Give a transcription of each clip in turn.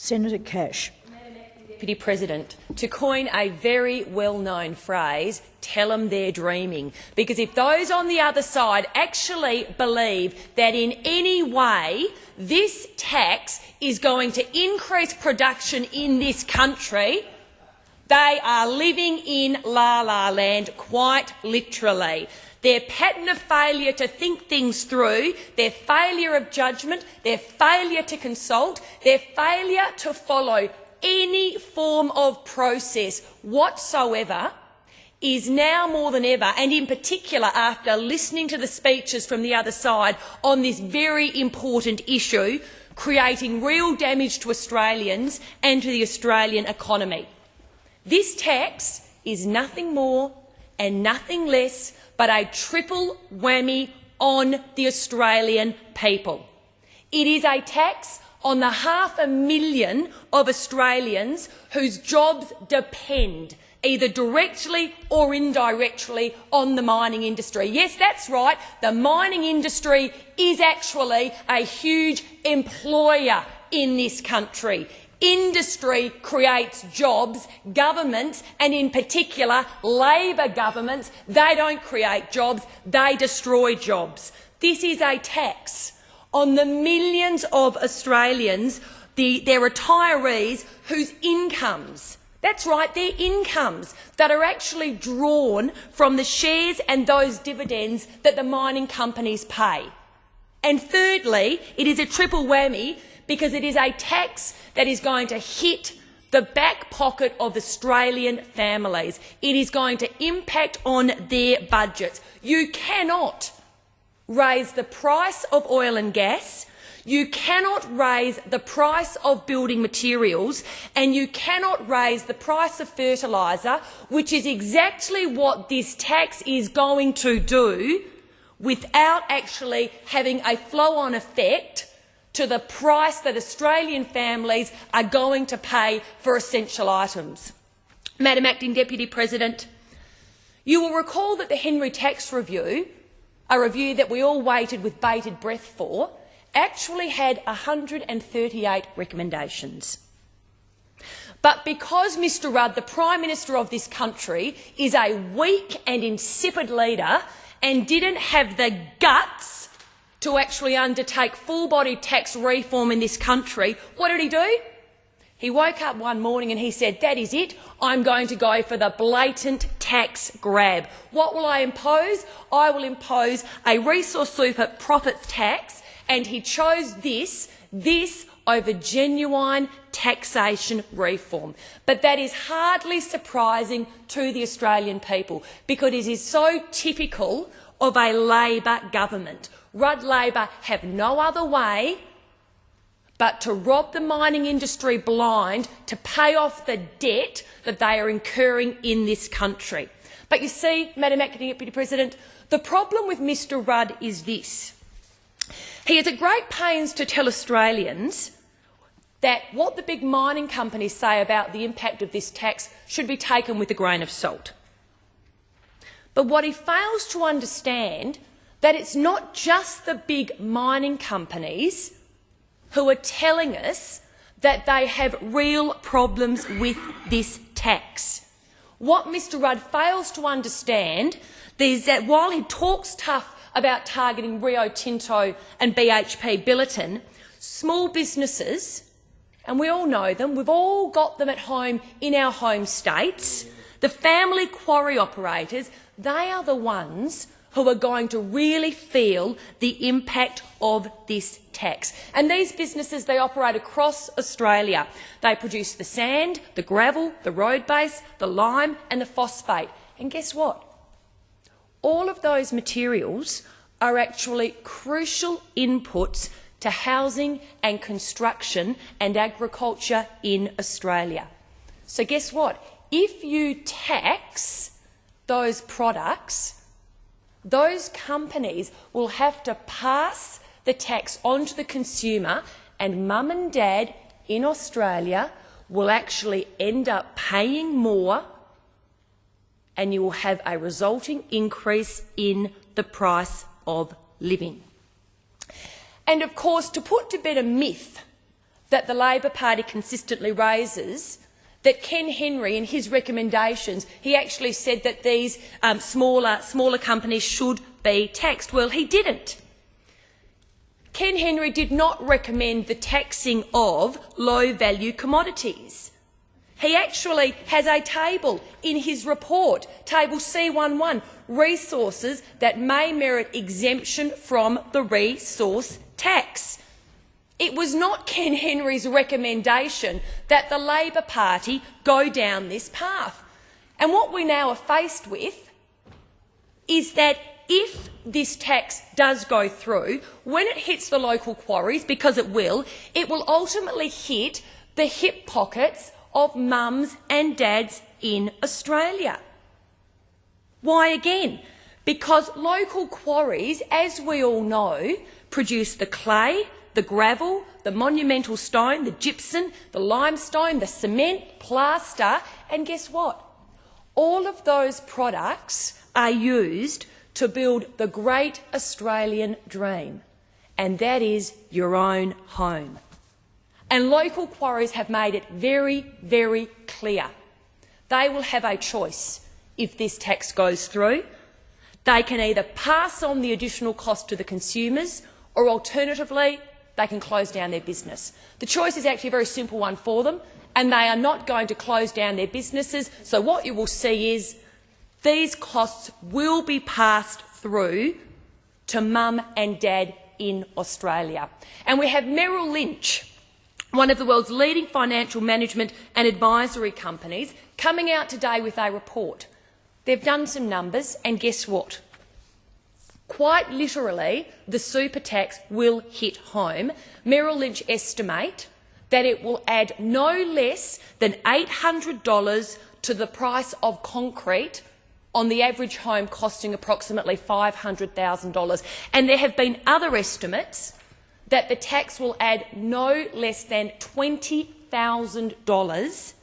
Senator Cash. Deputy President, to coin a very well-known phrase, tell them they're dreaming. Because if those on the other side actually believe that in any way this tax is going to increase production in this country, they are living in la-la land, quite literally. Their pattern of failure to think things through, their failure of judgment, their failure to consult, their failure to follow any form of process whatsoever is now more than ever, and in particular after listening to the speeches from the other side on this very important issue, creating real damage to Australians and to the Australian economy. This tax is nothing more and nothing less but a triple whammy on the Australian people. It is a tax on the 500,000 of Australians whose jobs depend, either directly or indirectly, on the mining industry. Yes, that's right, the mining industry is actually a huge employer in this country. Industry creates jobs. Governments, and in particular Labor governments, they don't create jobs, they destroy jobs. This is a tax on the millions of Australians, their retirees, whose incomes, that's right, their incomes, that are actually drawn from the shares and those dividends that the mining companies pay. And thirdly, it is a triple whammy because it is a tax that is going to hit the back pocket of Australian families. It is going to impact on their budgets. You cannot raise the price of oil and gas, you cannot raise the price of building materials, and you cannot raise the price of fertiliser, which is exactly what this tax is going to do, without actually having a flow-on effect to the price that Australian families are going to pay for essential items. Madam Acting Deputy President, you will recall that the Henry Tax Review, a review that we all waited with bated breath for, actually had 138 recommendations. But because Mr Rudd, the Prime Minister of this country, is a weak and insipid leader and didn't have the guts to actually undertake full-body tax reform in this country, what did he do? He woke up one morning and he said, that is it, I'm going to go for the blatant tax grab. What will I impose? I will impose a resource super profits tax, and he chose this over genuine taxation reform. But that is hardly surprising to the Australian people because it is so typical of a Labor government. Rudd Labor have no other way but to rob the mining industry blind to pay off the debt that they are incurring in this country. But you see, Madam Acting Deputy President, the problem with Mr Rudd is this. He is at great pains to tell Australians that what the big mining companies say about the impact of this tax should be taken with a grain of salt. But what he fails to understand that it's not just the big mining companies who are telling us that they have real problems with this tax. What Mr Rudd fails to understand is that while he talks tough about targeting Rio Tinto and BHP Billiton, small businesses, and we all know them, we've all got them at home in our home states, the family quarry operators, they are the ones who are going to really feel the impact of this tax. And these businesses, they operate across Australia. They produce the sand, the gravel, the road base, the lime and the phosphate. And guess what? All of those materials are actually crucial inputs to housing and construction and agriculture in Australia. So guess what? If you tax those products, those companies will have to pass the tax on to the consumer, and mum and dad in Australia will actually end up paying more, and you will have a resulting increase in the price of living. And of course, to put to bed a myth that the Labor Party consistently raises, that Ken Henry, in his recommendations, he actually said that these smaller companies should be taxed. Well, he didn't. Ken Henry did not recommend the taxing of low-value commodities. He actually has a table in his report, table C11, resources that may merit exemption from the resource tax. It was not Ken Henry's recommendation that the Labor Party go down this path. And what we now are faced with is that if this tax does go through, when it hits the local quarries, because it will ultimately hit the hip pockets of mums and dads in Australia. Why again? Because local quarries, as we all know, produce the clay, the gravel, the monumental stone, the gypsum, the limestone, the cement, plaster, and guess what? All of those products are used to build the great Australian dream, and that is your own home. And local quarries have made it very, very clear. They will have a choice if this tax goes through. They can either pass on the additional cost to the consumers, or alternatively, they can close down their business. The choice is actually a very simple one for them, and they are not going to close down their businesses. So what you will see is these costs will be passed through to mum and dad in Australia. And we have Merrill Lynch, one of the world's leading financial management and advisory companies, coming out today with a report. They've done some numbers, and guess what? Quite literally, the super tax will hit home. Merrill Lynch estimate that it will add no less than $800 to the price of concrete on the average home costing approximately $500,000. And there have been other estimates that the tax will add no less than $20,000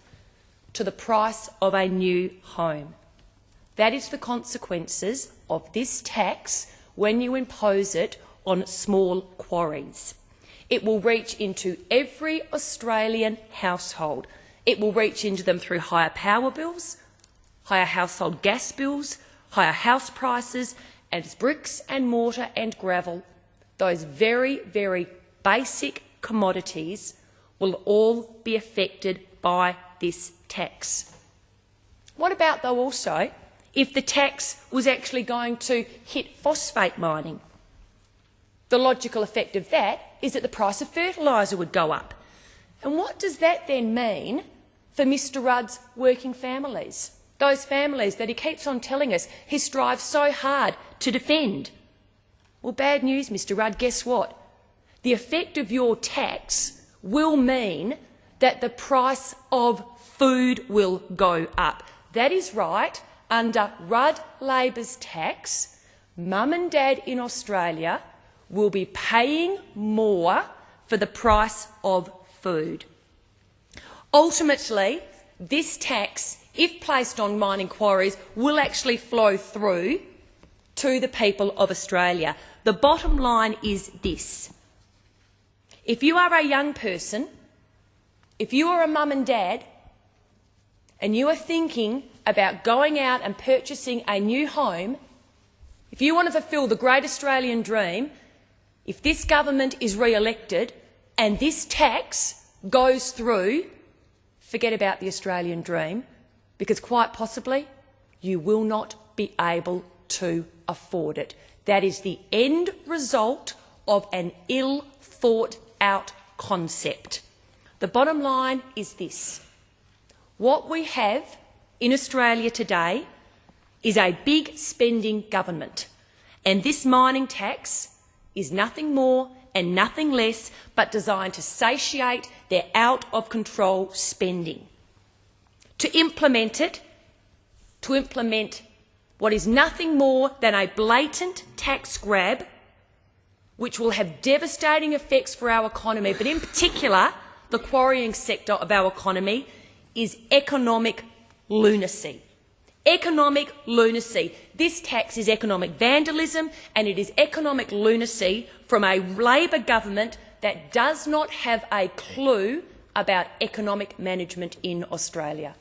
to the price of a new home. That is the consequences of this tax when you impose it on small quarries. It will reach into every Australian household. It will reach into them through higher power bills, higher household gas bills, higher house prices, and bricks and mortar and gravel. Those very, very basic commodities will all be affected by this tax. What about, though, also if the tax was actually going to hit phosphate mining? The logical effect of that is that the price of fertiliser would go up. And what does that then mean for Mr Rudd's working families? Those families that he keeps on telling us he strives so hard to defend. Well, bad news, Mr Rudd, guess what? The effect of your tax will mean that the price of food will go up. That is right. Under Rudd Labor's tax, mum and dad in Australia will be paying more for the price of food. Ultimately, this tax, if placed on mining quarries, will actually flow through to the people of Australia. The bottom line is this. If you are a young person, if you are a mum and dad, and you are thinking about going out and purchasing a new home, if you want to fulfil the great Australian dream, if this government is re-elected and this tax goes through, forget about the Australian dream, because quite possibly you will not be able to afford it. That is the end result of an ill-thought-out concept. The bottom line is this. What we have in Australia today is a big spending government, and this mining tax is nothing more and nothing less but designed to satiate their out-of-control spending. To implement what is nothing more than a blatant tax grab, which will have devastating effects for our economy, but in particular the quarrying sector of our economy, is economic lunacy. Economic lunacy. This tax is economic vandalism, and it is economic lunacy from a Labor government that does not have a clue about economic management in Australia.